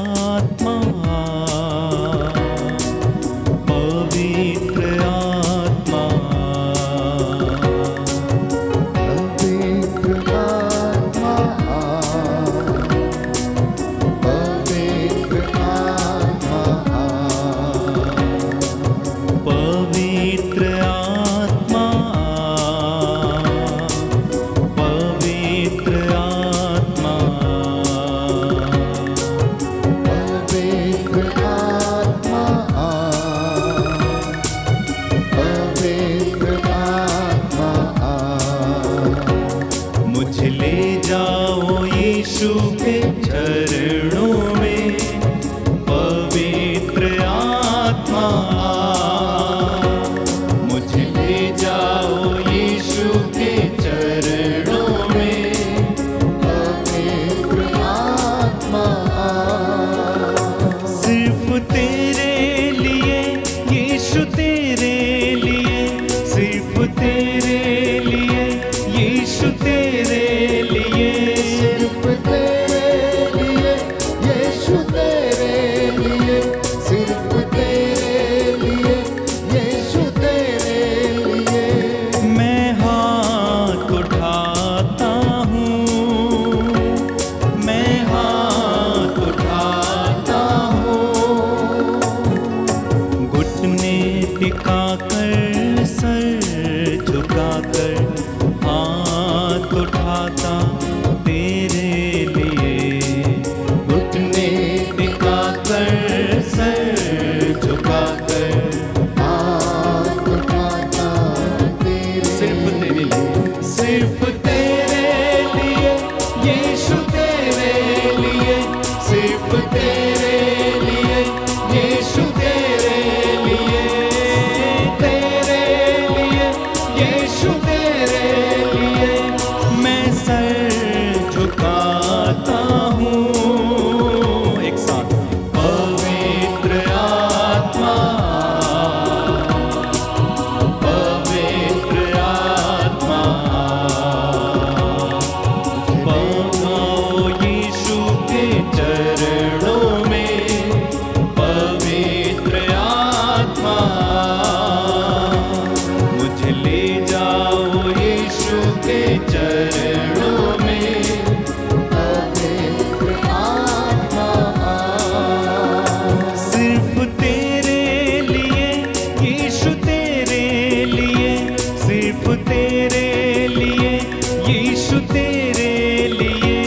आत्मा, पवित्र आत्मा, पवित्र आत्मा, पवित्र आत्मा, पवित्र आत्मा, पवित्र आत्मा, पवित्र आत्मा, पवित्र आत्मा, मुझे ले जाओ यीशु के चरणों में, पवित्र आत्मा, मुझे ले जाओ यीशु के चरणों में, पवित्र आत्मा, सिर्फ तेरे लिए यीशु, तेरे लिए, सिर्फ तेरे लिए यीशु, तेरे लिए, सिर्फ तेरे लिए यीशु, तेरे लिए, सिर्फ तेरे लिए यीशु, तेरे लिए मैं हाथ उठाता हूँ, मैं हाथ उठाता हूँ, घुटने टिकाकर सर झुकाकर हाथ उठाता तेरे लिए, घुटने टिकाकर सर झुकाकर हाथ उठाता तेरे सिर्फ तेरे लिए, सिर्फ तेरे लिए यीशु, तेरे लिए, सिर्फ तेरे लिए यीशु, तेरे लिए, तेरे लिए यीशु, तेरे लिए मैं सर झुकाता हूँ। एक साथ, पवित्र आत्मा, पवित्र आत्मा, पहुँचाओ यीशु के चरणों में, पवित्र आत्मा, मुझे ले जाओ यीशु के चरणों में, पवित्र आत्मा, सिर्फ तेरे लिए यीशु, तेरे लिए, सिर्फ तेरे लिए यीशु, तेरे लिए,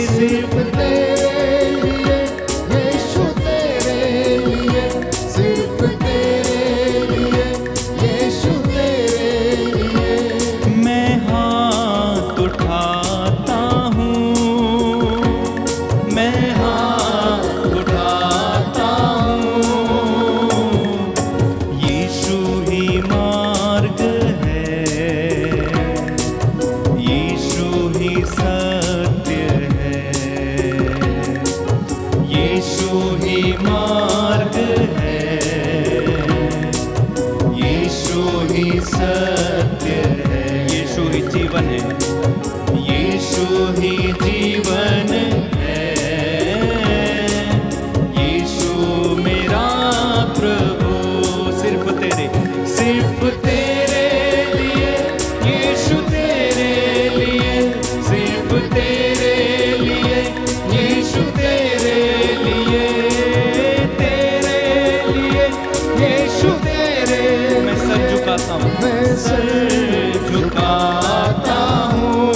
सिर्फ तेरे लिए यीशु, तेरे लिए, सिर्फ तेरे लिए यीशु, तेरे लिए मैं हाथ उठाता हूँ, मैं हाथ उठाता हूँ, यीशु ही मार्ग है, यीशु ही सत्य है, यीशु ही मार्ग है, यीशु ही सत्य है, यीशु ही जीवन है, यीशु ही जीवन है, यीशु मेरा प्रभु, सिर्फ तेरे लिए यीशु, तेरे लिए, सिर्फ तेरे लिए यीशु, तेरे लिए, तेरे लिए यीशु, तेरे, मैं सर झुकाता हूँ, मैं सर झुकाता हूँ,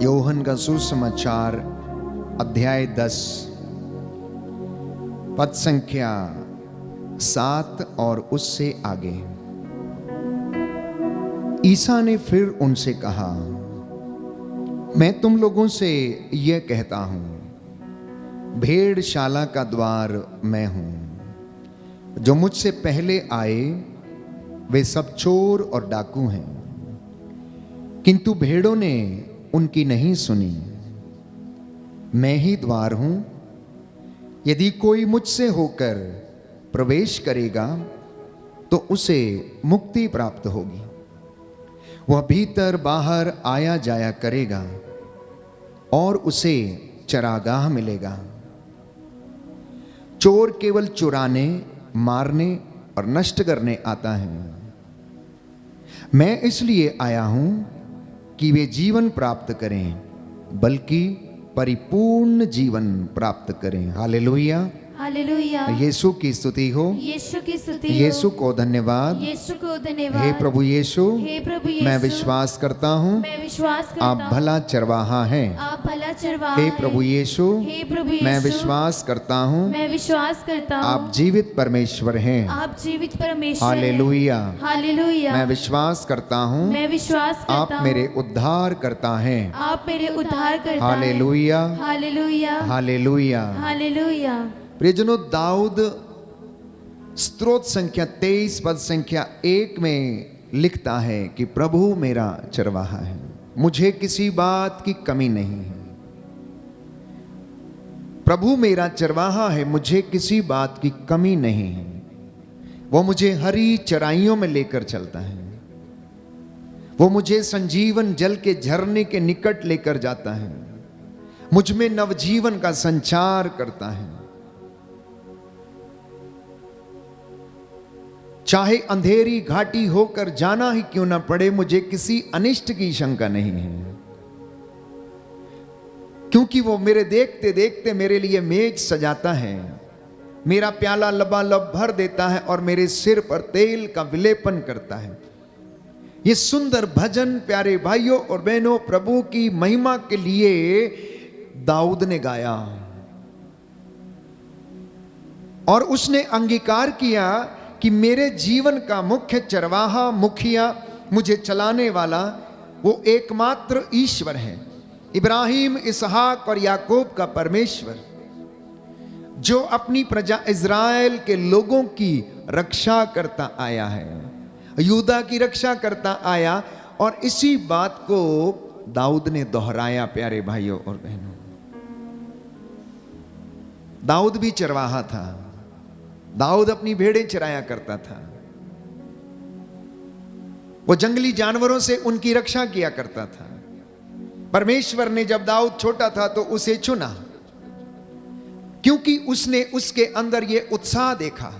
यूहन्ना का सुसमाचार अध्याय 10 पद संख्या 7 और उससे आगे। ईसा ने फिर उनसे कहा, मैं तुम लोगों से यह कहता हूं, भेड़शाला का द्वार मैं हूं। जो मुझसे पहले आए वे सब चोर और डाकू हैं, किंतु भेड़ों ने उनकी नहीं सुनी। मैं ही द्वार हूं, यदि कोई मुझसे होकर प्रवेश करेगा तो उसे मुक्ति प्राप्त होगी। वह भीतर बाहर आया जाया करेगा और उसे चरागाह मिलेगा। चोर केवल चुराने, मारने और नष्ट करने आता है। मैं इसलिए आया हूं कि वे जीवन प्राप्त करें, बल्कि परिपूर्ण जीवन प्राप्त करें। हालेलुया, हालेलुया। यीशु की स्तुति हो, यीशु की स्तुति हो। यीशु को धन्यवाद। यीशु को धन्यवाद। हे प्रभु यीशु, हे प्रभु यीशु, मैं विश्वास करता हूँ मैं विश्वास करता आप हूँ, भला चरवाहा हैं। आप भला चरवाहा हे हैं। प्रभु यीशु, हे प्रभु यीशु, मैं विश्वास करता हूँ मैं विश्वास करता हूँ, आप जीवित परमेश्वर हैं। आप जीवित परमेश्वर हैं। हालेलुया। हालेलुया। मैं विश्वास करता हूँ मैं विश्वास करता आप हूँ, मेरे उद्धार करता हैं। आप मेरे उद्धार करता हैं। हालेलुया, हालेलुया। हालेलुया। हालेलुया। प्रियजनों, दाऊद स्तोत्र संख्या 23 पद संख्या 1 में लिखता है कि प्रभु मेरा चरवाहा है, मुझे किसी बात की कमी नहीं है। प्रभु मेरा चरवाहा है, मुझे किसी बात की कमी नहीं है। वो मुझे हरी चराइयों में लेकर चलता है। वो मुझे संजीवन जल के झरने के निकट लेकर जाता है। मुझ में नवजीवन का संचार करता है। चाहे अंधेरी घाटी होकर जाना ही क्यों ना पड़े, मुझे किसी अनिष्ट की शंका नहीं है, क्योंकि वो मेरे देखते देखते मेरे लिए मेज सजाता है, मेरा प्याला लबालब भर देता है और मेरे सिर पर तेल का विलेपन करता है। ये सुंदर भजन प्यारे भाइयों और बहनों प्रभु की महिमा के लिए दाऊद ने गाया और उसने अंगीकार किया कि मेरे जीवन का मुख्य चरवाहा, मुखिया, मुझे चलाने वाला वो एकमात्र ईश्वर है, इब्राहिम, इसहाक और याकूब का परमेश्वर, जो अपनी प्रजा इज़राइल के लोगों की रक्षा करता आया है, यूदा की रक्षा करता आया। और इसी बात को दाऊद ने दोहराया। प्यारे भाइयों और बहनों, दाऊद भी चरवाहा था। दाऊद अपनी भेड़ें चराया करता था। वो जंगली जानवरों से उनकी रक्षा किया करता था। परमेश्वर ने जब दाऊद छोटा था तो उसे चुना, क्योंकि उसने उसके अंदर ये उत्साह देखा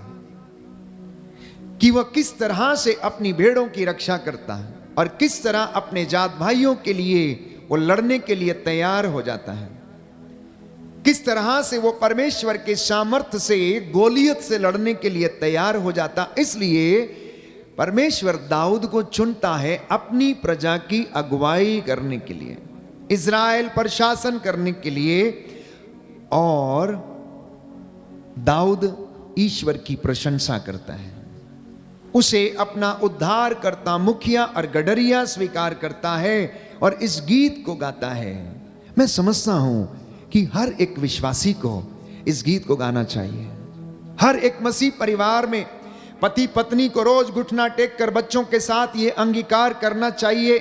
कि वह किस तरह से अपनी भेड़ों की रक्षा करता है और किस तरह अपने जात भाइयों के लिए वो लड़ने के लिए तैयार हो जाता है, किस तरह से वो परमेश्वर के सामर्थ्य से गोलियत से लड़ने के लिए तैयार हो जाता। इसलिए परमेश्वर दाऊद को चुनता है अपनी प्रजा की अगुवाई करने के लिए, इज़राइल पर शासन करने के लिए। और दाऊद ईश्वर की प्रशंसा करता है, उसे अपना उद्धार करता, मुखिया और गडरिया स्वीकार करता है और इस गीत को गाता है। मैं समझता हूं कि हर एक विश्वासी को इस गीत को गाना चाहिए। हर एक मसीह परिवार में पति पत्नी को रोज घुटना टेक कर बच्चों के साथ ये अंगीकार करना चाहिए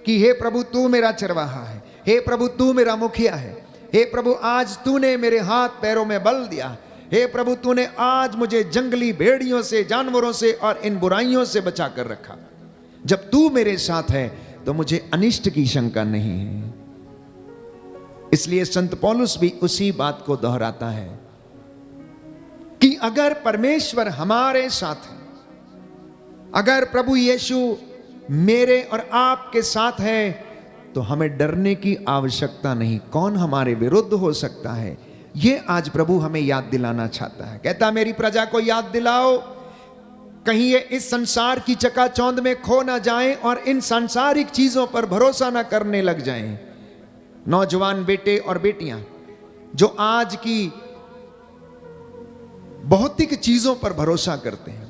कि हे प्रभु तू मेरा चरवाहा है, हे प्रभु तू मेरा मुखिया है, हे प्रभु आज तूने मेरे हाथ पैरों में बल दिया, हे प्रभु तूने आज मुझे जंगली भेड़ियों से, जानवरों से और इन बुराइयों से बचा कर रखा। जब तू मेरे साथ है तो मुझे अनिष्ट की शंका नहीं है। इसलिए संत पौलुस भी उसी बात को दोहराता है कि अगर परमेश्वर हमारे साथ है, अगर प्रभु यीशु मेरे और आपके साथ है, तो हमें डरने की आवश्यकता नहीं। कौन हमारे विरुद्ध हो सकता है? ये आज प्रभु हमें याद दिलाना चाहता है। कहता मेरी प्रजा को याद दिलाओ, कहीं ये इस संसार की चकाचौंध में खो ना जाएं और इन सांसारिक चीजों पर भरोसा ना करने लग जाएं। नौजवान बेटे और बेटियां जो आज की भौतिक चीजों पर भरोसा करते हैं,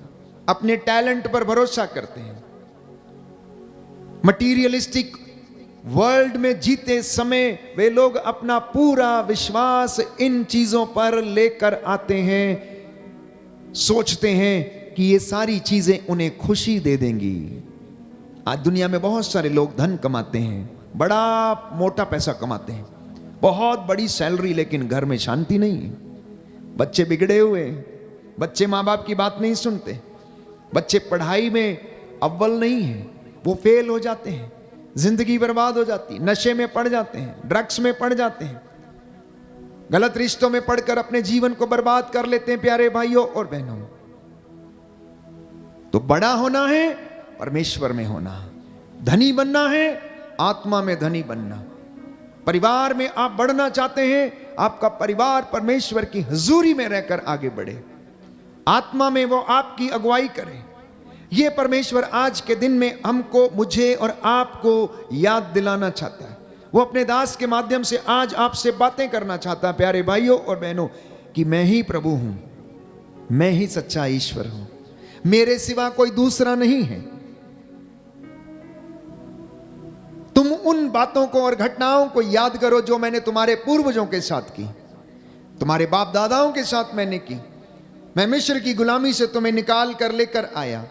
अपने टैलेंट पर भरोसा करते हैं, मटीरियलिस्टिक वर्ल्ड में जीते समय वे लोग अपना पूरा विश्वास इन चीजों पर लेकर आते हैं, सोचते हैं कि ये सारी चीजें उन्हें खुशी दे देंगी। आज दुनिया में बहुत सारे लोग धन कमाते हैं, बड़ा मोटा पैसा कमाते हैं, बहुत बड़ी सैलरी, लेकिन घर में शांति नहीं है। बच्चे बिगड़े हुए, बच्चे माँ बाप की बात नहीं सुनते, बच्चे पढ़ाई में अव्वल नहीं है, वो फेल हो जाते हैं, जिंदगी बर्बाद हो जाती है, नशे में पड़ जाते हैं, ड्रग्स में पड़ जाते हैं, गलत रिश्तों में पड़कर अपने जीवन को बर्बाद कर लेते हैं। प्यारे भाइयों और बहनों, तो बड़ा होना है परमेश्वर में होना, धनी बनना है आत्मा में धनी बनना। परिवार में आप बढ़ना चाहते हैं, आपका परिवार परमेश्वर की हुजूरी में रहकर आगे बढ़े, आत्मा में वो आपकी अगुवाई करे। ये परमेश्वर आज के दिन में हमको, मुझे और आपको याद दिलाना चाहता है। वो अपने दास के माध्यम से आज आपसे बातें करना चाहता है, प्यारे भाइयों और बहनों, कि मैं ही प्रभु हूं, मैं ही सच्चा ईश्वर हूं, मेरे सिवा कोई दूसरा नहीं है। तुम उन बातों को और घटनाओं को याद करो जो मैंने तुम्हारे पूर्वजों के साथ की, तुम्हारे बाप दादाओं के साथ मैंने की। मैं मिस्र की गुलामी से तुम्हें निकाल कर लेकर आया,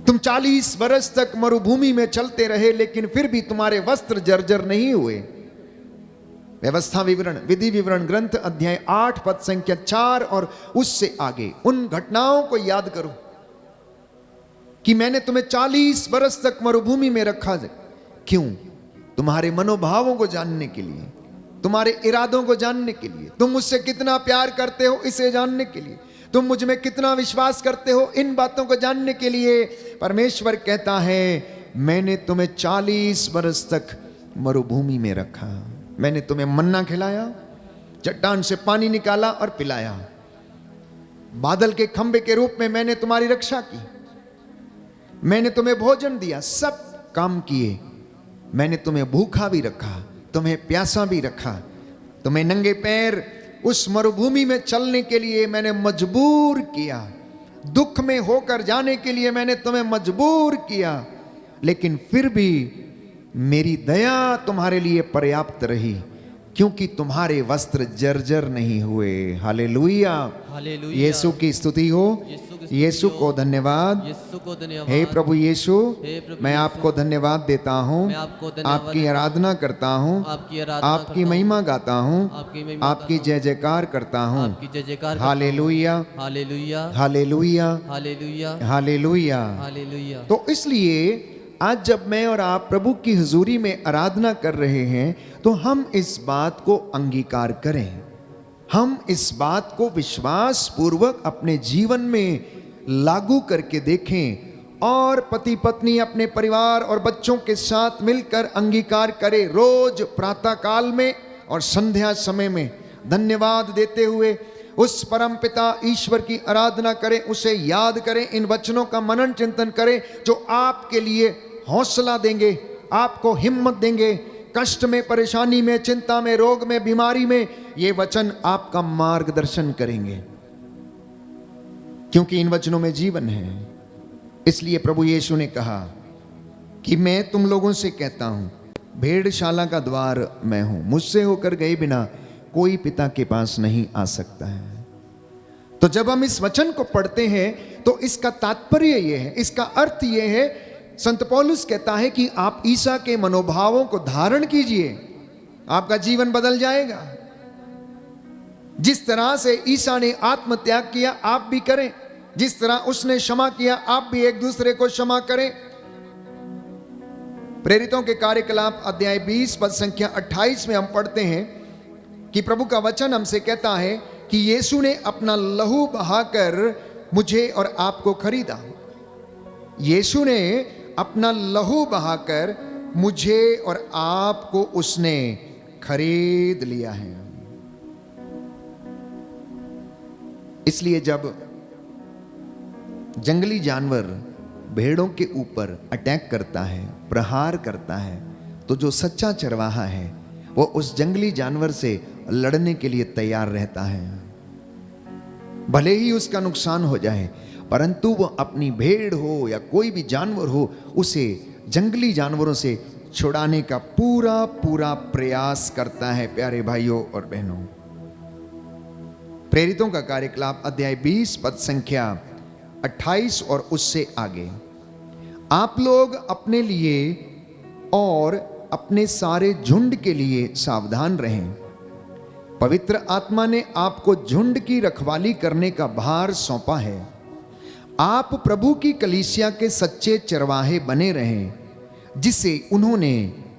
तुम 40 बरस तक मरुभूमि में चलते रहे, लेकिन फिर भी तुम्हारे वस्त्र जर्जर नहीं हुए। व्यवस्था विवरण, विधि विवरण ग्रंथ अध्याय 8 पद संख्या 4 और उससे आगे उन घटनाओं को याद करो कि मैंने तुम्हें 40 बरस तक मरुभूमि में रखा। क्यों? तुम्हारे मनोभावों को जानने के लिए, तुम्हारे इरादों को जानने के लिए, तुम मुझसे कितना प्यार करते हो इसे जानने के लिए, तुम मुझ में कितना विश्वास करते हो इन बातों को जानने के लिए परमेश्वर कहता है मैंने तुम्हें 40 बरस तक मरुभूमि में रखा। मैंने तुम्हें मन्ना खिलाया, चट्टान से पानी निकाला और पिलाया, बादल के खंबे के रूप में मैंने तुम्हारी रक्षा की, मैंने तुम्हें भोजन दिया, सब काम किए। मैंने तुम्हें भूखा भी रखा, तुम्हें प्यासा भी रखा, तुम्हें नंगे पैर उस मरुभूमि में चलने के लिए मैंने मजबूर किया, दुख में होकर जाने के लिए मैंने तुम्हें मजबूर किया, लेकिन फिर भी मेरी दया तुम्हारे लिए पर्याप्त रही, क्योंकि तुम्हारे वस्त्र जर्जर नहीं हुए। हालेलुया, हालेलुया। यीशु की स्तुति हो, यीशु को धन्यवाद। यीशु को धन्यवाद। हे प्रभु यीशु, हे प्रभु मैं यीशु, आपको धन्यवाद देता हूँ, मैं आपको धन्यवाद आपकी आराधना करता हूँ, आपकी आराधना आपकी करता हूँ, महिमा गाता हूँ, आपकी महिमा आपकी जय जयकार करता हूँ। आपकी जय जयकार करता हूँ। हालेलुया, हालेलुया, हालेलुया, हालेलुया, हालेलुया। हालेलुया। तो इसलिए आज जब मैं और आप प्रभु की हुजूरी में आराधना कर रहे हैं, तो हम इस बात को अंगीकार करें, हम इस बात को विश्वास पूर्वक अपने जीवन में लागू करके देखें और पति पत्नी अपने परिवार और बच्चों के साथ मिलकर अंगीकार करें। रोज प्रातः काल में और संध्या समय में धन्यवाद देते हुए उस परम पिता ईश्वर की आराधना करें, उसे याद करें, इन वचनों का मनन चिंतन करें जो आपके लिए हौसला देंगे, आपको हिम्मत देंगे। कष्ट में, परेशानी में, चिंता में, रोग में, बीमारी में ये वचन आपका मार्गदर्शन करेंगे, क्योंकि इन वचनों में जीवन है। इसलिए प्रभु यीशु ने कहा कि मैं तुम लोगों से कहता हूं, भेड़शाला का द्वार मैं हूं, मुझसे होकर गए बिना कोई पिता के पास नहीं आ सकता है। तो जब हम इस वचन को पढ़ते हैं तो इसका तात्पर्य यह है, इसका अर्थ यह है, संत पौलुस कहता है कि आप ईसा के मनोभावों को धारण कीजिए, आपका जीवन बदल जाएगा। जिस तरह से ईसा ने आत्मत्याग किया आप भी करें, जिस तरह उसने क्षमा किया आप भी एक दूसरे को क्षमा करें। प्रेरितों के कार्यकलाप अध्याय 20 पद संख्या 28 में हम पढ़ते हैं कि प्रभु का वचन हमसे कहता है कि यीशु ने अपना लहू बहाकर मुझे और आपको खरीदा। यीशु ने अपना लहू बहाकर मुझे और आपको उसने खरीद लिया है। इसलिए जब जंगली जानवर भेड़ों के ऊपर अटैक करता है, प्रहार करता है, तो जो सच्चा चरवाहा है वो उस जंगली जानवर से लड़ने के लिए तैयार रहता है। भले ही उसका नुकसान हो जाए, परंतु वो अपनी भेड़ हो या कोई भी जानवर हो, उसे जंगली जानवरों से छुड़ाने का पूरा पूरा प्रयास करता है। प्यारे भाइयों और बहनों, प्रेरितों का कार्यकलाप अध्याय 20 पद संख्या 28 और उससे आगे। आप लोग अपने लिए और अपने सारे झुंड के लिए सावधान रहें। पवित्र आत्मा ने आपको झुंड की रखवाली करने का भार सौंपा है। आप प्रभु की कलीसिया के सच्चे चरवाहे बने रहें, जिसे उन्होंने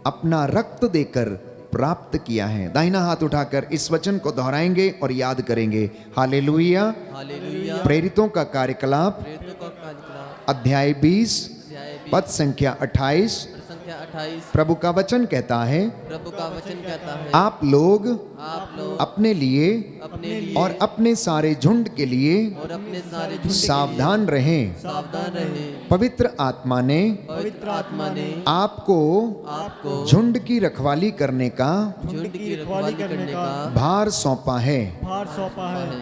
अपना रक्त देकर प्राप्त किया है। दाहिना हाथ उठाकर इस वचन को दोहराएंगे और याद करेंगे। हालेलुया। हालेलुया। प्रेरितों का कार्यकलाप प्रेरितों का कार्यकलाप अध्याय 20 अध्याय 20 पद संख्या 28। संख्या 28। प्रभु का वचन कहता है, प्रभु का वचन कहता है, आप लोग अपने लिए अपने लिए और अपने सारे झुंड के लिए और अपने सारे झुंड के सावधान रहें। लिए सावधान रहें। पवित्र आत्मा ने पवित्र आत्मा ने आपको झुंड की रखवाली करने का झुंड की रखवाली करने का भार सौंपा है।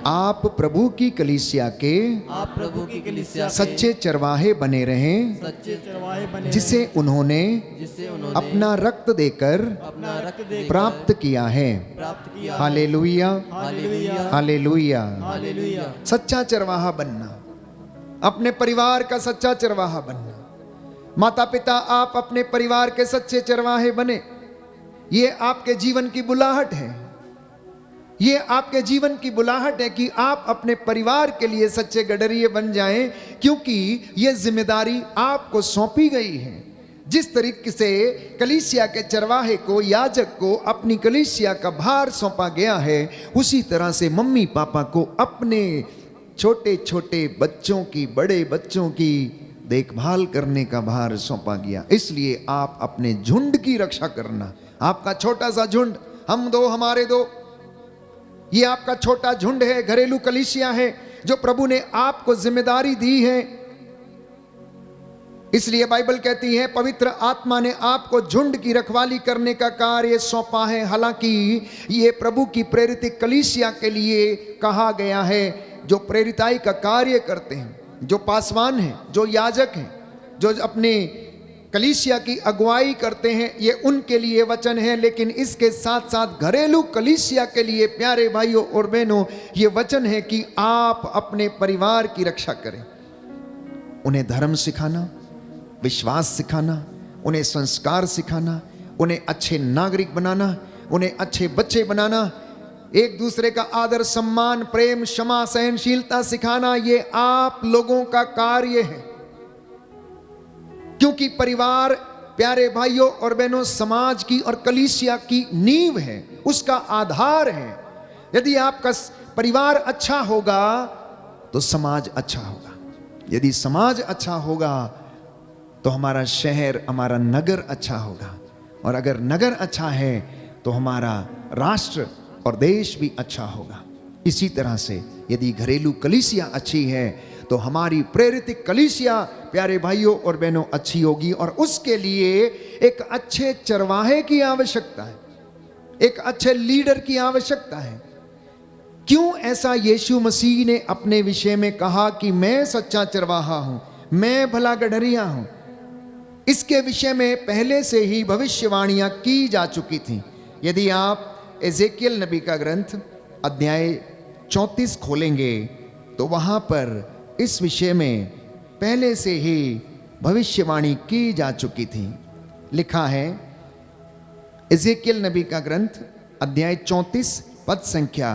आप प्रभु की कलीसिया के आप प्रभु की कलीसिया के सच्चे चरवाहे बने रहें, सच्चे चरवाहे बने जिसे उन्होंने जिसे उन्होंने अपना रक्त देकर अपना रक्त देकर प्राप्त किया है। प्राप्त किया। हालेलुया। हालेलुया। हालेलुया। हालेलुया। सच्चा चरवाहा बनना, अपने परिवार का सच्चा चरवाहा बनना। माता पिता, आप अपने परिवार के सच्चे चरवाहे बने। ये आपके जीवन की बुलाहट है। ये आपके जीवन की बुलाहट है कि आप अपने परिवार के लिए सच्चे गडरिये बन जाएं, क्योंकि ये जिम्मेदारी आपको सौंपी गई है। जिस तरीके से कलीसिया के चरवाहे को, याजक को अपनी कलीसिया का भार सौंपा गया है, उसी तरह से मम्मी पापा को अपने छोटे छोटे बच्चों की, बड़े बच्चों की देखभाल करने का भार सौंपा गया। इसलिए आप अपने झुंड की रक्षा करना। आपका छोटा सा झुंड, हम दो हमारे दो, ये आपका छोटा झुंड है, घरेलू कलीसिया है, जो प्रभु ने आपको जिम्मेदारी दी है। इसलिए बाइबल कहती है, पवित्र आत्मा ने आपको झुंड की रखवाली करने का कार्य सौंपा है। हालांकि ये प्रभु की प्रेरित कलीसिया के लिए कहा गया है, जो प्रेरिताई का कार्य करते हैं, जो पासवान हैं, जो याजक हैं, जो अपने कलीसिया की अगुवाई करते हैं, ये उनके लिए वचन है। लेकिन इसके साथ साथ घरेलू कलीसिया के लिए, प्यारे भाइयों और बहनों, ये वचन है कि आप अपने परिवार की रक्षा करें। उन्हें धर्म सिखाना, विश्वास सिखाना, उन्हें संस्कार सिखाना, उन्हें अच्छे नागरिक बनाना, उन्हें अच्छे बच्चे बनाना, एक दूसरे का आदर सम्मान, प्रेम, क्षमा, सहनशीलता सिखाना, ये आप लोगों का कार्य है। क्योंकि परिवार, प्यारे भाइयों और बहनों, समाज की और कलीसिया की नींव है, उसका आधार है। यदि आपका परिवार अच्छा होगा तो समाज अच्छा होगा। यदि समाज अच्छा होगा तो हमारा शहर, हमारा नगर अच्छा होगा। और अगर नगर अच्छा है तो हमारा राष्ट्र और देश भी अच्छा होगा। इसी तरह से यदि घरेलू कलीसिया अच्छी है तो हमारी प्रेरित कलीसिया, प्यारे भाइयों और बहनों, अच्छी होगी। और उसके लिए एक अच्छे चरवाहे की आवश्यकता है, एक अच्छे लीडर की आवश्यकता है। क्यों ऐसा यीशु मसीह ने अपने विषय में कहा कि मैं सच्चा चरवाहा हूं, मैं भला गडरिया हूं? इसके विषय में पहले से ही भविष्यवाणियां की जा चुकी थीं। यदि आप एजेकियल नबी का ग्रंथ अध्याय 34 खोलेंगे तो वहां पर इस विषय में पहले से ही भविष्यवाणी की जा चुकी थी। लिखा है एजेकियल नबी का ग्रंथ अध्याय 34 पद संख्या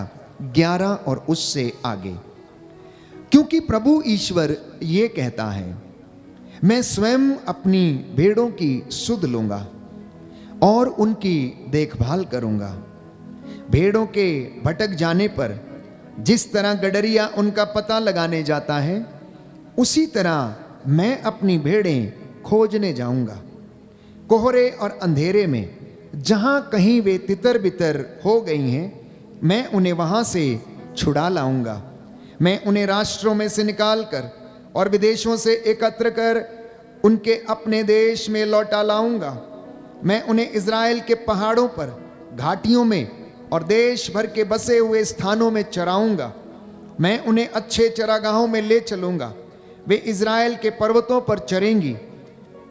11 और उससे आगे। क्योंकि प्रभु ईश्वर ये कहता है, मैं स्वयं अपनी भेड़ों की सुध लूंगा और उनकी देखभाल करूंगा। भेड़ों के भटक जाने पर जिस तरह गडरिया उनका पता लगाने जाता है, उसी तरह मैं अपनी भेड़ें खोजने जाऊंगा। कोहरे और अंधेरे में जहां कहीं वे तितर बितर हो गई हैं, मैं उन्हें वहां से छुड़ा लाऊंगा। मैं उन्हें राष्ट्रों में से निकाल कर और विदेशों से एकत्र कर उनके अपने देश में लौटा लाऊंगा। मैं उन्हें इज़राइल के पहाड़ों पर, घाटियों में और देश भर के बसे हुए स्थानों में चराऊंगा। मैं उन्हें अच्छे चरागाहों में ले चलूंगा। वे इज़राइल के पर्वतों पर चरेंगी,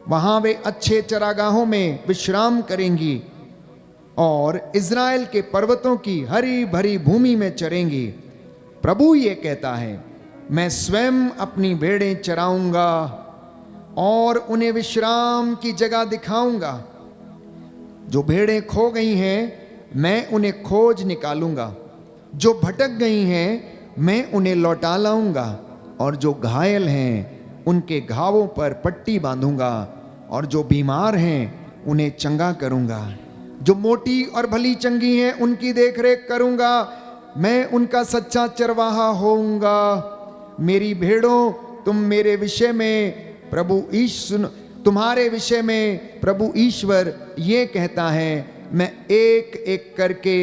वहां वे अच्छे चरागाहों में विश्राम करेंगी और इज़राइल के पर्वतों की हरी भरी भूमि में चरेंगी। प्रभु ये कहता है, मैं स्वयं अपनी भेड़ें चराऊंगा और उन्हें विश्राम की जगह दिखाऊंगा। जो भेड़ें खो गई हैं मैं उन्हें खोज निकालूंगा, जो भटक गई हैं मैं उन्हें लौटा लाऊंगा, और जो घायल हैं उनके घावों पर पट्टी बांधूंगा, और जो बीमार हैं उन्हें चंगा करूंगा। जो मोटी और भली चंगी हैं उनकी देखरेख करूंगा। मैं उनका सच्चा चरवाहा होऊंगा। मेरी भेड़ों, तुम मेरे विषय में तुम्हारे विषय में प्रभु ईश्वर ये कहता है, मैं एक एक करके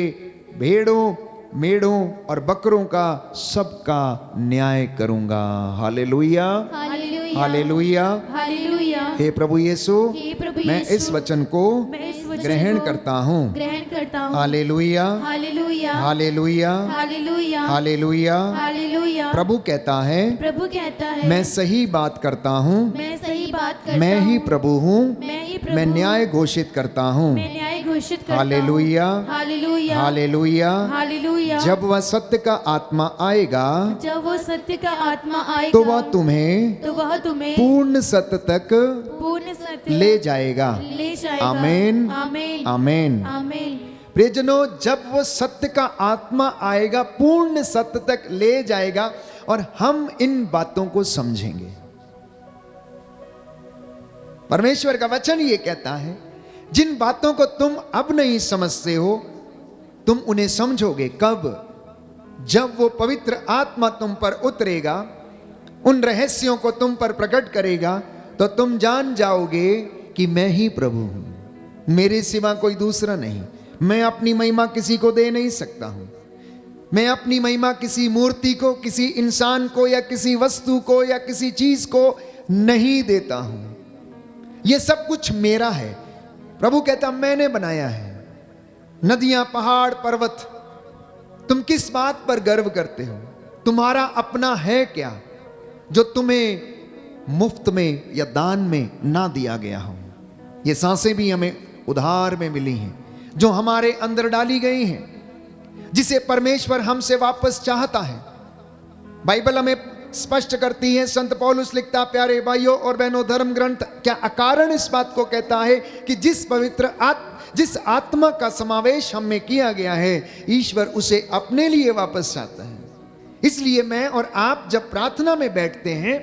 भेड़ों, मेढ़ों और बकरों का सबका न्याय करूंगा। हालेलुया, हालेलुया, हालेलुया। हालेलुया। हे प्रभु यीशु, हे प्रभु मैं यीशु, इस वचन को मैं इस वचन ग्रहण को करता हूँ। ग्रहण करता हूँ। हालेलुया, हालेलुया, हालेलुया, हालेलुया, हालेलुया। हालेलुया। प्रभु कहता है, प्रभु कहता है, मैं सही बात करता हूँ, मैं सही बात करता मैं ही हूँ। प्रभु हूँ, मैं ही प्रभु मैं हूँ। न्याय घोषित करता हूँ। मैं न्याय घोषित करता हूँ। हालेलुया, हालेलुया, हालेलुया। हालेलुया। जब वह सत्य का आत्मा आएगा जब वो सत्य का आत्मा आएगा तो वह तुम्हें तो वह तुम्हें पूर्ण सत्य तक पूर्ण सत्य ले जाएगा। ले जाएगा। आमीन, आमीन, आमीन। आमीन। प्रियजनों, जब वो सत्य का आत्मा आएगा, पूर्ण सत्य तक ले जाएगा और हम इन बातों को समझेंगे। परमेश्वर का वचन ये कहता है, जिन बातों को तुम अब नहीं समझते हो, तुम उन्हें समझोगे कब? जब वो पवित्र आत्मा तुम पर उतरेगा, उन रहस्यों को तुम पर प्रकट करेगा, तो तुम जान जाओगे कि मैं ही प्रभु हूं, मेरे सिवा कोई दूसरा नहीं। मैं अपनी महिमा किसी को दे नहीं सकता हूं। मैं अपनी महिमा किसी मूर्ति को, किसी इंसान को या किसी वस्तु को या किसी चीज को नहीं देता हूं। यह सब कुछ मेरा है। प्रभु कहता, मैंने बनाया है। नदियां, पहाड़, पर्वत, तुम किस बात पर गर्व करते हो? तुम्हारा अपना है क्या जो तुम्हें मुफ्त में या दान में ना दिया गया हो? ये सांसें भी हमें उधार में मिली हैं, जो हमारे अंदर डाली गई हैं, जिसे परमेश्वर हमसे वापस चाहता है। बाइबल हमें स्पष्ट करती है, संत पौलुस लिखता, प्यारे भाइयों और बहनों, धर्म ग्रंथ क्या अकारण इस बात को कहता है कि जिस आत्मा का समावेश हम में किया गया है, ईश्वर उसे अपने लिए वापस चाहता है। इसलिए मैं और आप जब प्रार्थना में बैठते हैं,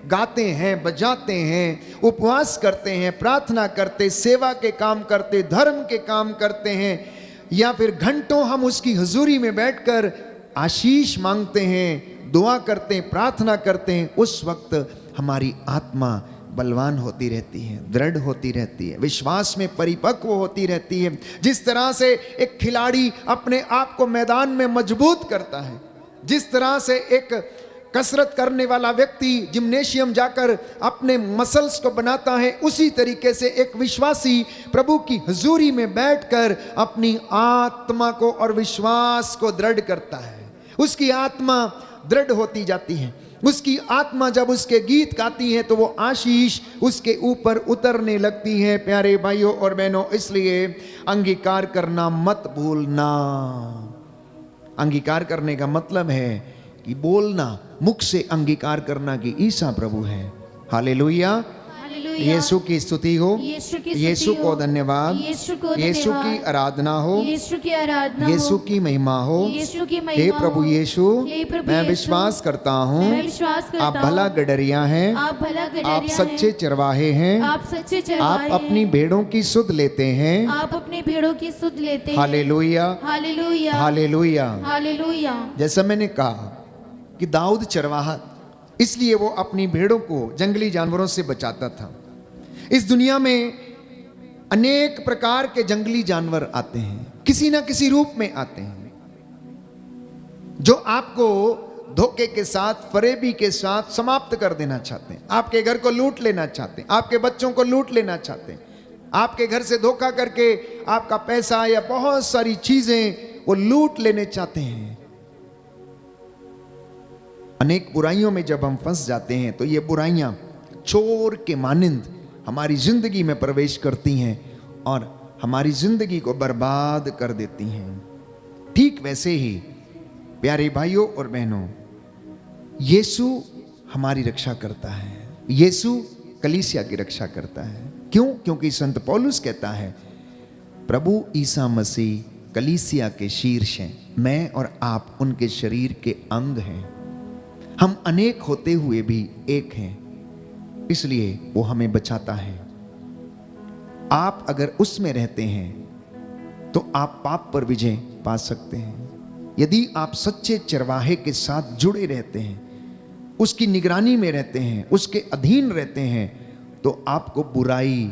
गाते हैं, बजाते हैं, उपवास करते हैं, प्रार्थना करते, सेवा के काम करते, धर्म के काम करते हैं, या फिर घंटों हम उसकी हुजूरी में बैठकर आशीष मांगते हैं, दुआ करते हैं, प्रार्थना करते हैं, उस वक्त हमारी आत्मा बलवान होती रहती है, दृढ़ होती रहती है, विश्वास में परिपक्व होती रहती है। जिस तरह से एक खिलाड़ी अपने आप को मैदान में मजबूत करता है, जिस तरह से एक कसरत करने वाला व्यक्ति जिम्नेशियम जाकर अपने मसल्स को बनाता है, उसी तरीके से एक विश्वासी प्रभु की हुजूरी में बैठकर अपनी आत्मा को और विश्वास को दृढ़ करता है। उसकी आत्मा दृढ़ होती जाती है। उसकी आत्मा जब उसके गीत गाती है तो वो आशीष उसके ऊपर उतरने लगती है। प्यारे भाइयों और बहनों, इसलिए अंगीकार करना मत भूलना। अंगीकार करने का मतलब है कि बोलना, मुख से अंगीकार करना कि ईसा प्रभु है। हालेलुया, यीशु की स्तुति हो, यीशु को धन्यवाद, यीशु की आराधना हो, यीशु की महिमा हो। हे प्रभु यीशु, मैं विश्वास करता हूँ आप भला गडरिया हैं, आप सच्चे चरवाहे हैं, आप अपनी भेड़ों की सुध लेते हैं। आप अपनी भेड़ों की सुध लेते हैं। हालेलुया, हालेलुया, हालेलुया। हालेलुया। जैसा मैंने कहा कि दाऊद चरवाहा, इसलिए वो अपनी भेड़ों को जंगली जानवरों से बचाता था। इस दुनिया में अनेक प्रकार के जंगली जानवर आते हैं, किसी ना किसी रूप में आते हैं, जो आपको धोखे के साथ, फरेबी के साथ समाप्त कर देना चाहते हैं। आपके घर को लूट लेना चाहते हैं, आपके बच्चों को लूट लेना चाहते हैं, आपके घर से धोखा करके आपका पैसा या बहुत सारी चीजें वो लूट लेने चाहते हैं। अनेक बुराइयों में जब हम फंस जाते हैं तो ये बुराइयां चोर के मानिंद हमारी जिंदगी में प्रवेश करती हैं और हमारी जिंदगी को बर्बाद कर देती हैं। ठीक वैसे ही प्यारे भाइयों और बहनों, यीशु हमारी रक्षा करता है। यीशु कलीसिया की रक्षा करता है। क्यों? क्योंकि संत पौलुस कहता है प्रभु ईसा मसीह कलीसिया के शीर्ष हैं, मैं और आप उनके शरीर के अंग हैं। हम अनेक होते हुए भी एक हैं, इसलिए वो हमें बचाता है। आप अगर उसमें रहते हैं तो आप पाप पर विजय पा सकते हैं। यदि आप सच्चे चरवाहे के साथ जुड़े रहते हैं, उसकी निगरानी में रहते हैं, उसके अधीन रहते हैं, तो आपको बुराई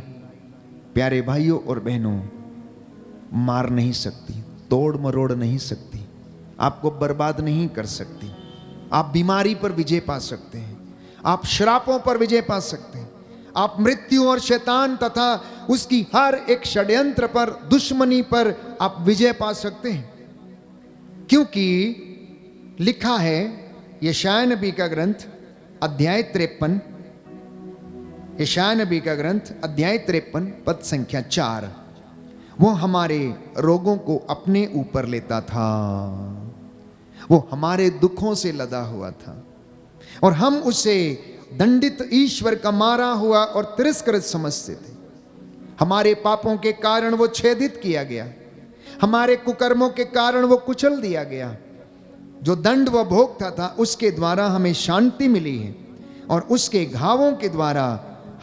प्यारे भाइयों और बहनों मार नहीं सकती, तोड़ मरोड़ नहीं सकती, आपको बर्बाद नहीं कर सकती। आप बीमारी पर विजय पा सकते हैं, आप श्रापों पर विजय पा सकते हैं, आप मृत्यु और शैतान तथा उसकी हर एक षड्यंत्र पर, दुश्मनी पर आप विजय पा सकते हैं। क्योंकि लिखा है यशायाह नबी का ग्रंथ अध्याय 53, यशायाह नबी का ग्रंथ अध्याय 53 पद संख्या 4, वो हमारे रोगों को अपने ऊपर लेता था, वो हमारे दुखों से लदा हुआ था और हम उसे दंडित ईश्वर का मारा हुआ और तिरस्कृत समझते थे। हमारे पापों के कारण वो छेदित किया गया, हमारे कुकर्मों के कारण वो कुचल दिया गया। जो दंड वह भोगता था उसके द्वारा हमें शांति मिली है और उसके घावों के द्वारा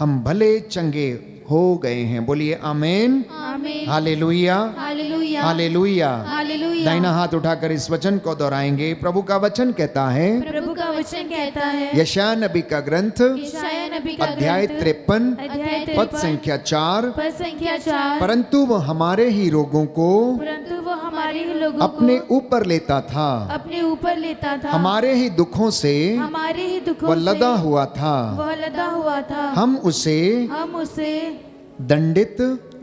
हम भले चंगे हो गए हैं। बोलिए आमीन, आमीन, हालेलुया, हालेलुया, हालेलुया। हालेलुया। दाहिना हाथ उठाकर इस वचन को दोहराएंगे। प्रभु का वचन कहता है, प्रभु का वचन कहता है, यशायाह नबी का ग्रंथ यशायाह नबी का अध्याय ग्रंथ 53 अध्याय पद 53 संख्या 4, पद संख्या 4, परंतु वह हमारे ही रोगों को परंतु वो हमारे ही लोगों अपने को ऊपर लेता था, अपने ऊपर लेता था, हमारे ही दुखों से हमारे ही दुखों वह से लदा हुआ था, वह लदा हुआ था। हम उसे दंडित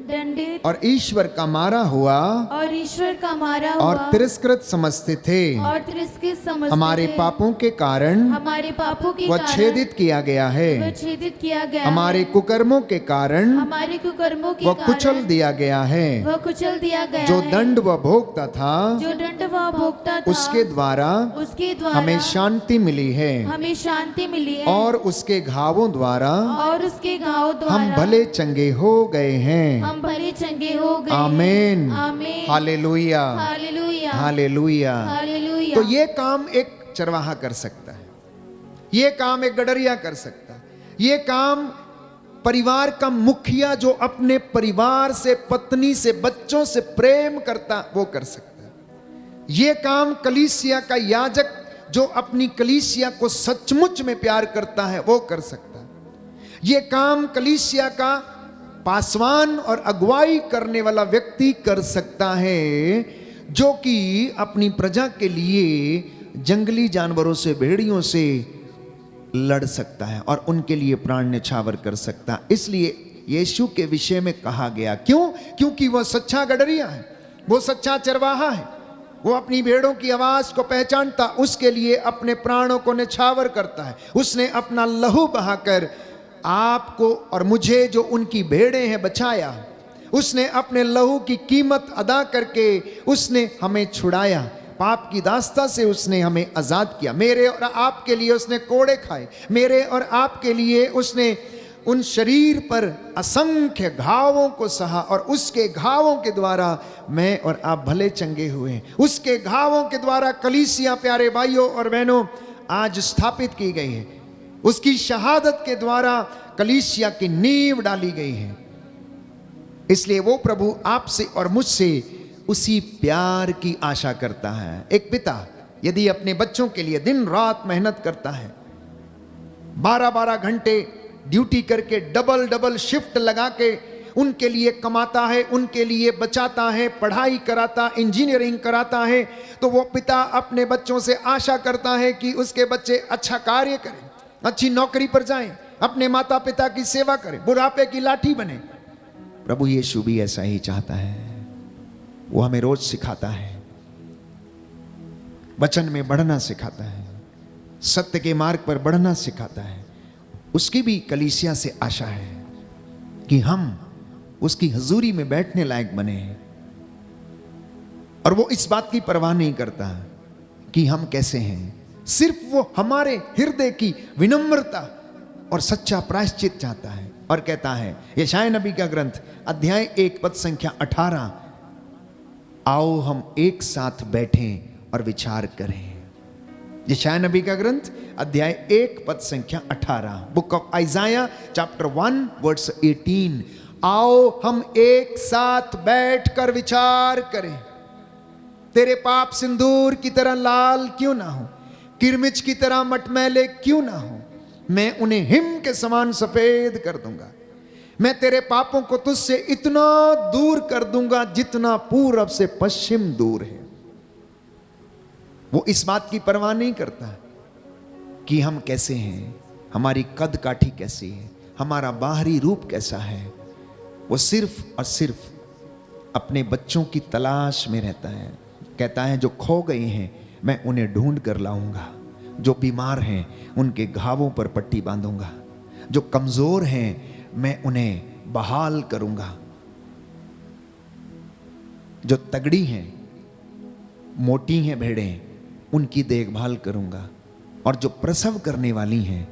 दंडित और ईश्वर का मारा हुआ और ईश्वर का मारा और हुआ तिरस्कृत समझते थे। और तिरस्कृत समझते हमारे थे। पापों के कारण हमारे पापों के वह कारण छेदित किया गया वह है, छेदित किया गया हमारे है। कुकर्मों के कारण हमारे कुकर्मों के वह कारण कुचल दिया गया है। वह कुचल दिया गया जो है। दंड वह भोगता था जो दंड वह भोगता था उसके द्वारा उसके द्वारा हमें शांति मिली है हमें शांति मिली है और उसके घावों द्वारा और उसके घाव द्वारा हम भले चंगे हो गए हैं। हम भले चंगे हो गए। आमीन, आमीन, हालेलुया, हालेलुया, हालेलुया। हालेलुया। तो ये काम एक चरवाहा कर सकता है, ये काम एक गडरिया कर सकता है, ये काम परिवार का मुखिया जो अपने परिवार से, पत्नी से, बच्चों से प्रेम करता वो कर सकता है। ये काम कलीसिया का याजक जो अपनी कलीसिया को सचमुच में प्यार करता है वो कर सकता है। ये काम कलीसिया का पासवान और अगुवाई करने वाला व्यक्ति कर सकता है, जो कि अपनी प्रजा के लिए जंगली जानवरों से, भेड़ियों से लड़ सकता है और उनके लिए प्राण न्यौछावर कर सकता है। इसलिए यीशु के विषय में कहा गया, क्यों? क्योंकि वह सच्चा गडरिया है, वो सच्चा चरवाहा है, वो अपनी भेड़ों की आवाज को पहचानता, उसके लिए अपने प्राणों को न्यौछावर करता है। उसने अपना लहू बहाकर आपको और मुझे जो उनकी भेड़ें हैं बचाया। उसने अपने लहू की कीमत अदा करके उसने हमें छुड़ाया, पाप की दास्ता से उसने हमें आजाद किया। मेरे और आपके लिए उसने कोड़े खाए, मेरे और आपके लिए उसने उन शरीर पर असंख्य घावों को सहा और उसके घावों के द्वारा मैं और आप भले चंगे हुए। उसके घावों के द्वारा कलीसिया प्यारे भाइयों और बहनों आज स्थापित की गई है। उसकी शहादत के द्वारा कलीसिया की नींव डाली गई है। इसलिए वो प्रभु आपसे और मुझसे उसी प्यार की आशा करता है। एक पिता यदि अपने बच्चों के लिए दिन रात मेहनत करता है, 12-12 घंटे ड्यूटी करके, डबल शिफ्ट लगा के उनके लिए कमाता है, उनके लिए बचाता है, पढ़ाई कराता, इंजीनियरिंग कराता है, तो वो पिता अपने बच्चों से आशा करता है कि उसके बच्चे अच्छा कार्य करें, अच्छी नौकरी पर जाएं, अपने माता पिता की सेवा करें, बुढ़ापे की लाठी बने। प्रभु यीशु भी ऐसा ही चाहता है। वो हमें रोज सिखाता है, वचन में बढ़ना सिखाता है, सत्य के मार्ग पर बढ़ना सिखाता है। उसकी भी कलीसिया से आशा है कि हम उसकी हजूरी में बैठने लायक बने। और वो इस बात की परवाह नहीं करता कि हम कैसे हैं, सिर्फ वो हमारे हृदय की विनम्रता और सच्चा प्रायश्चित चाहता है। और कहता है यशायाह नबी का ग्रंथ अध्याय 1 पद संख्या 18, आओ हम एक साथ बैठें और विचार करें। यशायाह नबी का ग्रंथ अध्याय 1 पद संख्या 18, book of Isaiah chapter 1 verse 18, आओ हम एक साथ बैठकर विचार करें। तेरे पाप सिंदूर की तरह लाल क्यों ना हो, किरमिच की तरह मटमैले क्यों ना हो, मैं उन्हें हिम के समान सफेद कर दूंगा। मैं तेरे पापों को तुझसे इतना दूर कर दूंगा जितना पूरब से पश्चिम दूर है। वो इस बात की परवाह नहीं करता कि हम कैसे हैं, हमारी कद काठी कैसी है, हमारा बाहरी रूप कैसा है। वो सिर्फ और सिर्फ अपने बच्चों की तलाश में रहता है। कहता है जो खो गए हैं मैं उन्हें ढूंढ कर लाऊंगा, जो बीमार हैं उनके घावों पर पट्टी बांधूंगा, जो कमजोर हैं मैं उन्हें बहाल करूंगा, जो तगड़ी हैं मोटी हैं भेड़ें उनकी देखभाल करूंगा, और जो प्रसव करने वाली हैं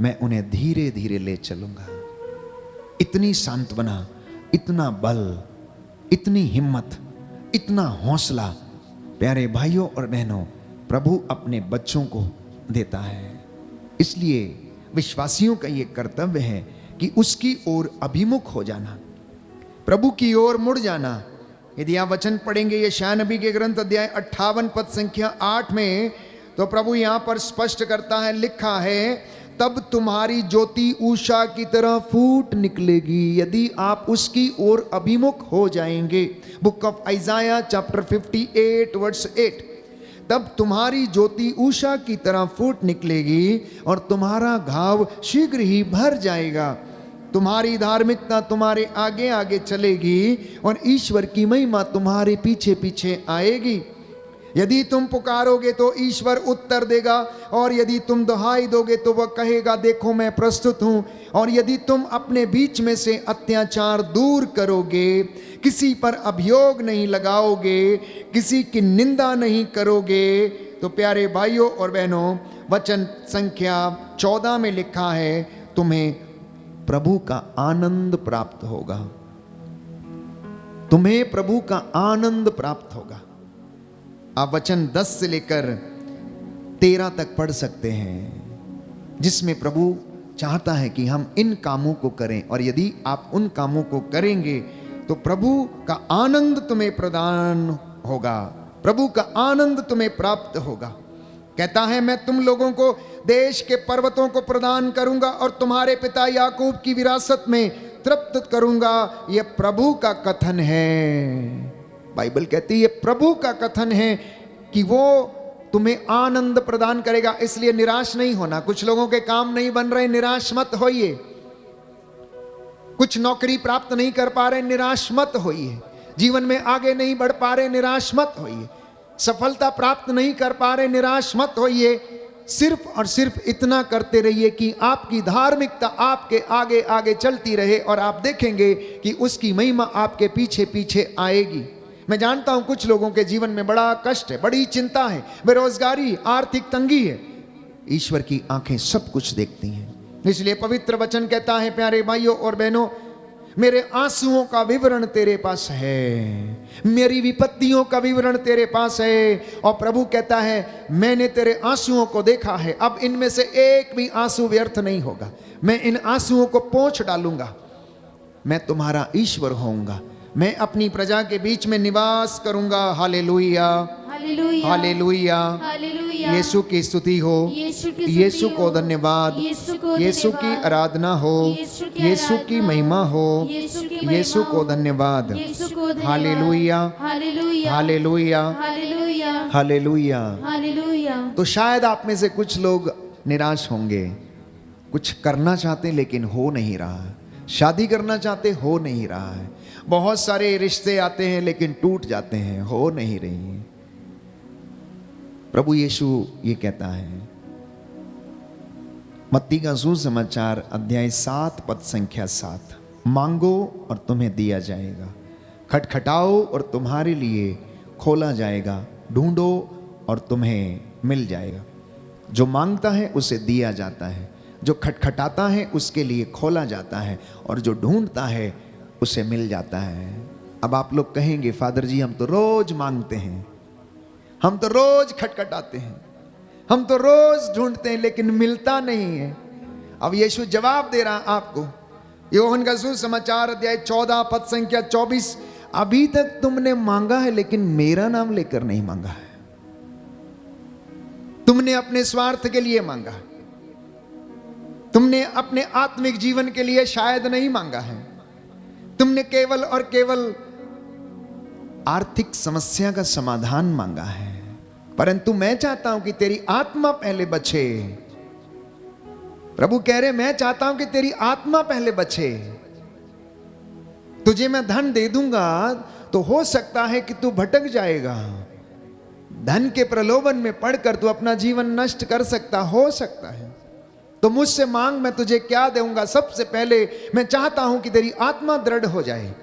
मैं उन्हें धीरे धीरे ले चलूंगा। इतनी सांत्वना, इतना बल, इतनी हिम्मत, इतना हौसला प्यारे भाइयों और बहनों प्रभु अपने बच्चों को देता है। इसलिए विश्वासियों का यह कर्तव्य है कि उसकी ओर अभिमुख हो जाना, प्रभु की ओर मुड़ जाना। यदि आप वचन पढ़ेंगे यशायाह नबी के ग्रंथ अध्याय 58 पद संख्या 8 में, तो प्रभु यहां पर स्पष्ट करता है, लिखा है, तब तुम्हारी ज्योति उषा की तरह फूट निकलेगी यदि आप उसकी ओर अभिमुख हो जाएंगे। Book of Isaiah chapter 58 verse 8, तब तुम्हारी ज्योति उषा की तरह फूट निकलेगी और तुम्हारा घाव शीघ्र ही भर जाएगा। तुम्हारी धार्मिकता तुम्हारे आगे आगे चलेगी और ईश्वर की महिमा तुम्हारे पीछे पीछे आएगी। यदि तुम पुकारोगे तो ईश्वर उत्तर देगा, और यदि तुम दुहाई दोगे तो वह कहेगा, देखो मैं प्रस्तुत हूं। और यदि तुम अपने बीच में से अत्याचार दूर करोगे, किसी पर अभियोग नहीं लगाओगे, किसी की निंदा नहीं करोगे, तो प्यारे भाइयों और बहनों वचन संख्या 14 में लिखा है, तुम्हें प्रभु का आनंद प्राप्त होगा। तुम्हें प्रभु का आनंद प्राप्त होगा। आप वचन 10 से लेकर 13 तक पढ़ सकते हैं, जिसमें प्रभु चाहता है कि हम इन कामों को करें, और यदि आप उन कामों को करेंगे तो प्रभु का आनंद तुम्हें प्रदान होगा, प्रभु का आनंद तुम्हें प्राप्त होगा। कहता है, मैं तुम लोगों को देश के पर्वतों को प्रदान करूंगा और तुम्हारे पिता याकूब की विरासत में तृप्त करूंगा। यह प्रभु का कथन है। बाइबल कहती है ये प्रभु का कथन है कि वो तुम्हें आनंद प्रदान करेगा। इसलिए निराश नहीं होना। कुछ लोगों के काम नहीं बन रहे, निराश मत होइए। कुछ नौकरी प्राप्त नहीं कर पा रहे, निराश मत होइए। जीवन में आगे नहीं बढ़ पा रहे, निराश मत होइए। सफलता प्राप्त नहीं कर पा रहे, निराश मत होइए। सिर्फ और सिर्फ इतना करते रहिए कि आपकी धार्मिकता आपके आगे आगे चलती रहे, और आप देखेंगे कि उसकी महिमा आपके पीछे पीछे आएगी। मैं जानता हूं कुछ लोगों के जीवन में बड़ा कष्ट है, बड़ी चिंता है, बेरोजगारी, आर्थिक तंगी है। ईश्वर की आंखें सब कुछ देखती हैं। इसलिए पवित्र वचन कहता है, प्यारे भाइयों और बहनों, मेरे आंसुओं का विवरण तेरे पास है, मेरी विपत्तियों का विवरण तेरे पास है। और प्रभु कहता है, मैंने तेरे आंसुओं को देखा है, अब इनमें से एक भी आंसू व्यर्थ नहीं होगा। मैं इन आंसुओं को पोंछ डालूंगा। मैं तुम्हारा ईश्वर होऊंगा। मैं अपनी प्रजा के बीच में निवास करूंगा। हालेलुया, हालेलुया, हालेलुया, हालेलुया। यीशु की स्तुति हो, यीशु को धन्यवाद, यीशु की आराधना हो, यीशु की महिमा हो, यीशु को धन्यवाद। हालेलुया, हालेलुया, हालेलुया, हालेलुया, हालेलुया। हालेलुया। तो शायद आप में से कुछ लोग निराश होंगे, कुछ करना चाहते हैं लेकिन हो नहीं रहा। शादी करना चाहते, हो नहीं रहा है। बहुत सारे रिश्ते आते हैं लेकिन टूट जाते हैं, हो नहीं रही है। प्रभु यीशु ये कहता है, मत्ती का सुसमाचार अध्याय 7 पद संख्या 7, मांगो और तुम्हें दिया जाएगा, खटखटाओ और तुम्हारे लिए खोला जाएगा, ढूंढो और तुम्हें मिल जाएगा। जो मांगता है उसे दिया जाता है, जो खटखटाता है उसके लिए खोला जाता है, और जो ढूंढता है उसे मिल जाता है। अब आप लोग कहेंगे, फादर जी हम तो रोज मांगते हैं, हम तो रोज खटखटाते हैं, हम तो रोज ढूंढते हैं लेकिन मिलता नहीं है। अब यीशु जवाब दे रहा आपको, यूहन्ना का सुसमाचार अध्याय 14 पद संख्या 24, अभी तक तुमने मांगा है लेकिन मेरा नाम लेकर नहीं मांगा है। तुमने अपने स्वार्थ के लिए मांगा, तुमने अपने आत्मिक जीवन के लिए शायद नहीं मांगा है, तुमने केवल और केवल आर्थिक समस्या का समाधान मांगा है। परंतु मैं चाहता हूं कि तेरी आत्मा पहले बचे। प्रभु कह रहे, मैं चाहता हूं कि तेरी आत्मा पहले बचे। तुझे मैं धन दे दूंगा तो हो सकता है कि तू भटक जाएगा, धन के प्रलोभन में पड़कर तू अपना जीवन नष्ट कर सकता, हो सकता है। तो मुझसे मांग, मैं तुझे क्या दूंगा। सबसे पहले मैं चाहता हूं कि तेरी आत्मा दृढ़ हो जाए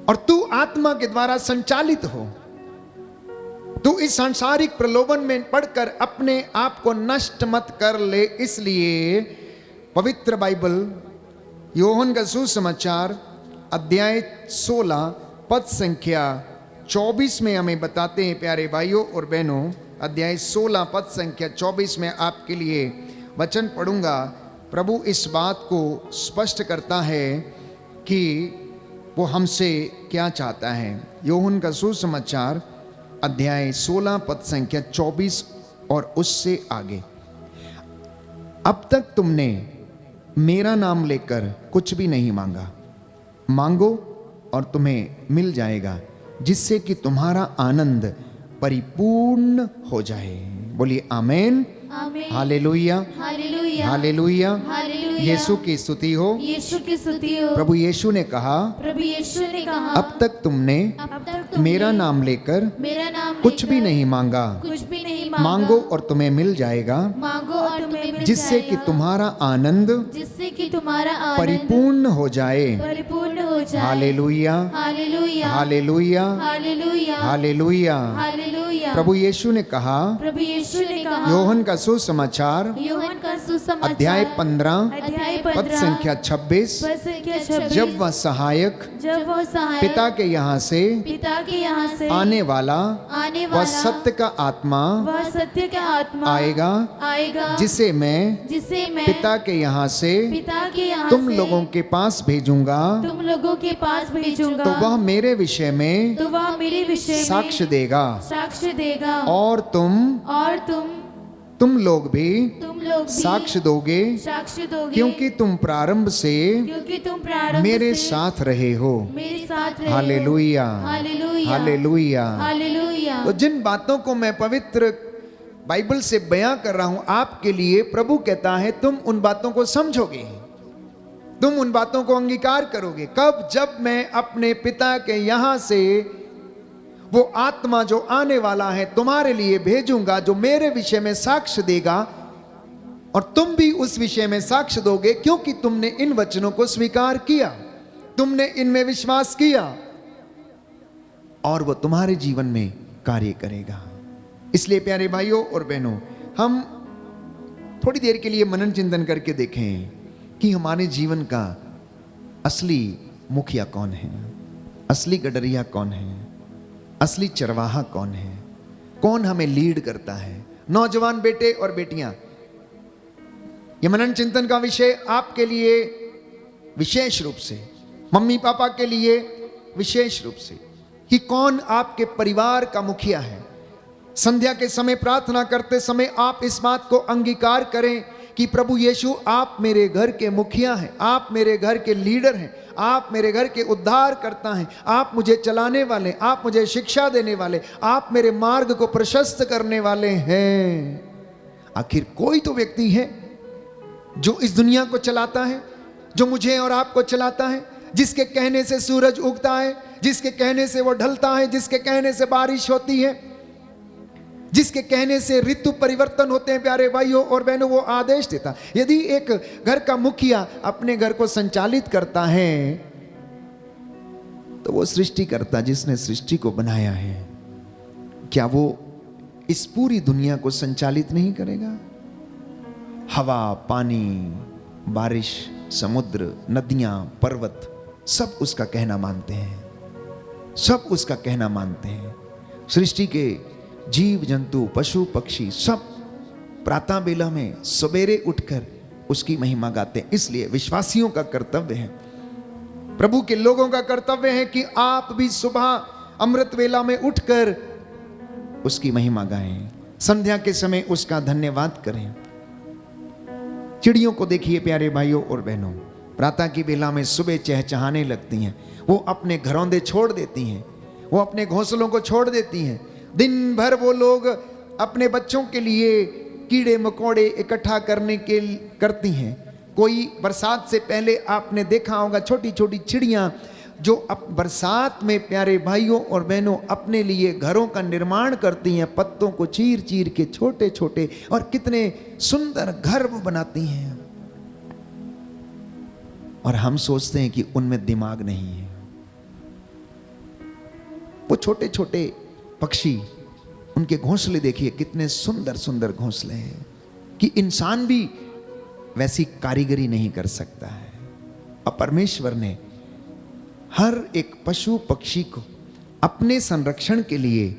और तू आत्मा के द्वारा संचालित हो। तू इस सांसारिक प्रलोभन में पड़कर अपने आप को नष्ट मत कर ले। इसलिए पवित्र बाइबल यूहन्ना का सुसमाचार अध्याय 16 पद संख्या 24 में हमें बताते हैं, प्यारे भाइयों और बहनों, अध्याय 16 पद संख्या 24 में आपके लिए वचन पढ़ूंगा। प्रभु इस बात को स्पष्ट करता है कि वो हमसे क्या चाहता है। यूहन्ना का सुसमाचार अध्याय 16 पद संख्या 24 और उससे आगे, अब तक तुमने मेरा नाम लेकर कुछ भी नहीं मांगा, मांगो और तुम्हें मिल जाएगा, जिससे कि तुम्हारा आनंद परिपूर्ण हो जाए। बोलिए आमेन, आमीन, हालेलुया, हालेलुया, हालेलुया। हालेलुया। यीशु की स्तुति हो। यीशु की स्तुति हो। प्रभु यीशु ने कहा, प्रभु यीशु ने कहा, अब तक तुमने अब तक तुमने मेरा नाम लेकर मेरा नाम कुछ भी लेकर नहीं मांगा, कुछ भी नहीं मांगा, मांगो और तुम्हें मिल जाएगा, मांगो और तुम्हें मिल जिससे कि जाएगा, तुम्हारा आनंद जिससे कि तुम्हारा आनंद परिपूर्ण हो जाए। परिपूर्ण हो जाए। हालेलुया, हालेलुया, हालेलुया, हालेलुया, हालेलुया। हालेलुया। प्रभु यीशु ने कहा, प्रभु यीशु ने कहा, यूहन्ना का सुसमाचार यूहन्ना का सुसमाचार अध्याय 15 अध्याय पद 15 संख्या 26, पद संख्या 26, जब वह सहायक जब वो सहायक पिता के यहाँ से पिता के यहाँ से आने वाला आने वह वाला सत्य का आत्मा वह सत्य का आत्मा आएगा, आएगा, जिसे मैं जिसे मैं पिता के यहाँ से पिता के यहाँ तुम से लोगों के पास भेजूंगा, तुम लोगों के पास भेजूंगा, तो वह मेरे विषय में तो वह मेरे विषय में साक्ष्य देगा, साक्ष्य देगा, और तुम लोग भी साक्ष्य दोगे, साक्ष्य दोगे, क्योंकि तुम प्रारंभ से क्योंकि तुम प्रारंभ मेरे से साथ रहे हो। मेरे साथ रहे हो। हालेलुया, हालेलुया, हालेलुया। हालेलुया। तो जिन बातों को मैं पवित्र बाइबल से बयां कर रहा हूं आपके लिए, प्रभु कहता है तुम उन बातों को समझोगे, तुम उन बातों को अंगीकार करोगे। कब? जब मैं अपने पिता के यहां से वो आत्मा जो आने वाला है तुम्हारे लिए भेजूंगा, जो मेरे विषय में साक्ष्य देगा, और तुम भी उस विषय में साक्ष्य दोगे, क्योंकि तुमने इन वचनों को स्वीकार किया, तुमने इनमें विश्वास किया, और वो तुम्हारे जीवन में कार्य करेगा। इसलिए प्यारे भाइयों और बहनों, हम थोड़ी देर के लिए मनन चिंतन करके देखें कि हमारे जीवन का असली मुखिया कौन है, असली गडरिया कौन है, असली चरवाहा कौन है, कौन हमें लीड करता है। नौजवान बेटे और बेटियां, ये मनन चिंतन का विषय आपके लिए विशेष रूप से, मम्मी पापा के लिए विशेष रूप से, कि कौन आपके परिवार का मुखिया है। संध्या के समय प्रार्थना करते समय आप इस बात को अंगीकार करें कि प्रभु यीशु आप मेरे घर के मुखिया हैं, आप मेरे घर के लीडर हैं, आप मेरे घर के उद्धार करता हैं, आप मुझे चलाने वाले, आप मुझे शिक्षा देने वाले, आप मेरे मार्ग को प्रशस्त करने वाले हैं। आखिर कोई तो व्यक्ति है जो इस दुनिया को चलाता है, जो मुझे और आपको चलाता है, जिसके कहने से सूरज उगता है, जिसके कहने से वो ढलता है, जिसके कहने से बारिश होती है, जिसके कहने से ऋतु परिवर्तन होते हैं प्यारे भाइयों और बहनों, वो आदेश देता। यदि एक घर का मुखिया अपने घर को संचालित करता है तो वो सृष्टिकर्ता जिसने सृष्टि को बनाया है, क्या वो इस पूरी दुनिया को संचालित नहीं करेगा? हवा, पानी, बारिश, समुद्र, नदियां, पर्वत सब उसका कहना मानते हैं, सब उसका कहना मानते हैं। सृष्टि के जीव जंतु, पशु पक्षी सब प्रातः बेला में सवेरे उठकर उसकी महिमा गाते हैं। इसलिए विश्वासियों का कर्तव्य है, प्रभु के लोगों का कर्तव्य है कि आप भी सुबह अमृत वेला में उठकर उसकी महिमा गाएं, संध्या के समय उसका धन्यवाद करें। चिड़ियों को देखिए प्यारे भाइयों और बहनों, प्रातः की बेला में सुबह चहचहाने लगती हैं, वो अपने घरौंदे छोड़ देती हैं, वो अपने घोंसलों को छोड़ देती हैं। दिन भर वो लोग अपने बच्चों के लिए कीड़े मकोड़े इकट्ठा करती हैं। कोई बरसात से पहले आपने देखा होगा छोटी छोटी चिड़ियां जो अब बरसात में प्यारे भाइयों और बहनों अपने लिए घरों का निर्माण करती हैं, पत्तों को चीर चीर के छोटे छोटे, और कितने सुंदर घर वो बनाती हैं। और हम सोचते हैं कि उनमें दिमाग नहीं है। वो छोटे छोटे पक्षी, उनके घोंसले देखिए कितने सुंदर सुंदर घोंसले हैं कि इंसान भी वैसी कारीगरी नहीं कर सकता है। और परमेश्वर ने हर एक पशु पक्षी को अपने संरक्षण के लिए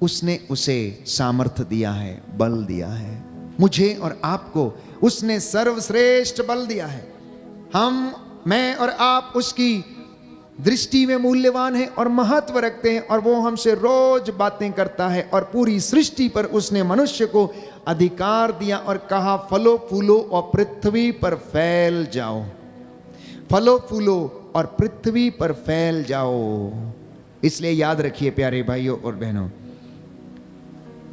उसने उसे सामर्थ्य दिया है, बल दिया है। मुझे और आपको उसने सर्वश्रेष्ठ बल दिया है। मैं और आप उसकी दृष्टि में मूल्यवान है और महत्व रखते हैं, और वो हमसे रोज बातें करता है। और पूरी सृष्टि पर उसने मनुष्य को अधिकार दिया और कहा, फलो फूलो और पृथ्वी पर फैल जाओ, फलो फूलो और पृथ्वी पर फैल जाओ। इसलिए याद रखिए प्यारे भाइयों और बहनों,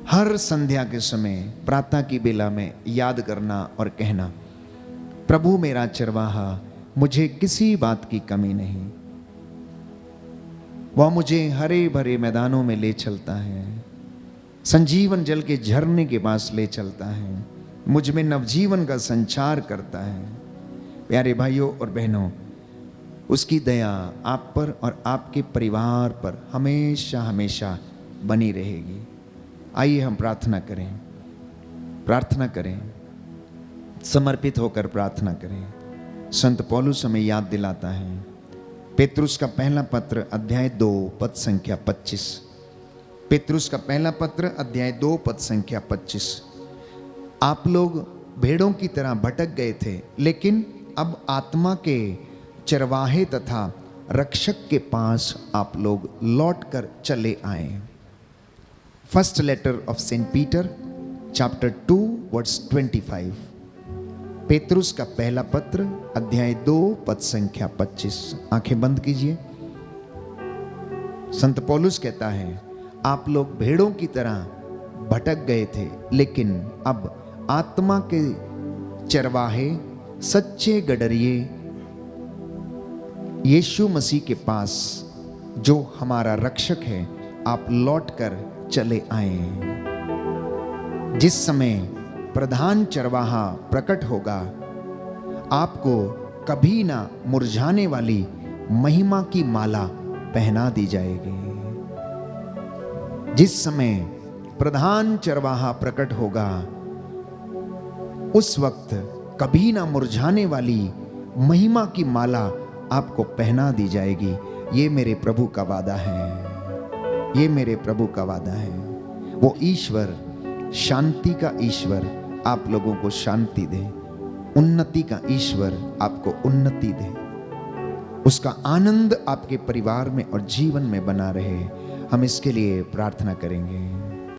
हर संध्या के समय प्रातः की बेला में याद करना और कहना, प्रभु मेरा चरवाहा, मुझे किसी बात की कमी नहीं, वह मुझे हरे भरे मैदानों में ले चलता है, संजीवन जल के झरने के पास ले चलता है, मुझ में नवजीवन का संचार करता है। प्यारे भाइयों और बहनों, उसकी दया आप पर और आपके परिवार पर हमेशा हमेशा बनी रहेगी। आइए हम प्रार्थना करें, प्रार्थना करें, समर्पित होकर प्रार्थना करें। संत पौलुस हमें याद दिलाता है, पेतरुस का पहला पत्र अध्याय 2 पद संख्या 25। पेतरुस का पहला पत्र अध्याय 2 पद संख्या 25। आप लोग भेड़ों की तरह भटक गए थे, लेकिन अब आत्मा के चरवाहे तथा रक्षक के पास आप लोग लौट कर चले आए। First letter of Saint Peter chapter 2 verse 25। पेतरुस का पहला पत्र अध्याय 2 पद संख्या 25। आंखें बंद कीजिए। संत पौलुस कहता है, आप लोग भेड़ों की तरह भटक गए थे, लेकिन अब आत्मा के चरवाहे, सच्चे गडरिये यीशु मसीह के पास, जो हमारा रक्षक है, आप लौटकर चले आए। जिस समय प्रधान चरवाहा प्रकट होगा, आपको कभी ना मुरझाने वाली महिमा की माला पहना दी जाएगी। जिस समय प्रधान चरवाहा प्रकट होगा, उस वक्त कभी ना मुरझाने वाली महिमा की माला आपको पहना दी जाएगी। ये मेरे प्रभु का वादा है, ये मेरे प्रभु का वादा है। वो ईश्वर, शांति का ईश्वर आप लोगों को शांति दे, उन्नति का ईश्वर आपको उन्नति दे, उसका आनंद आपके परिवार में और जीवन में बना रहे। हम इसके लिए प्रार्थना करेंगे।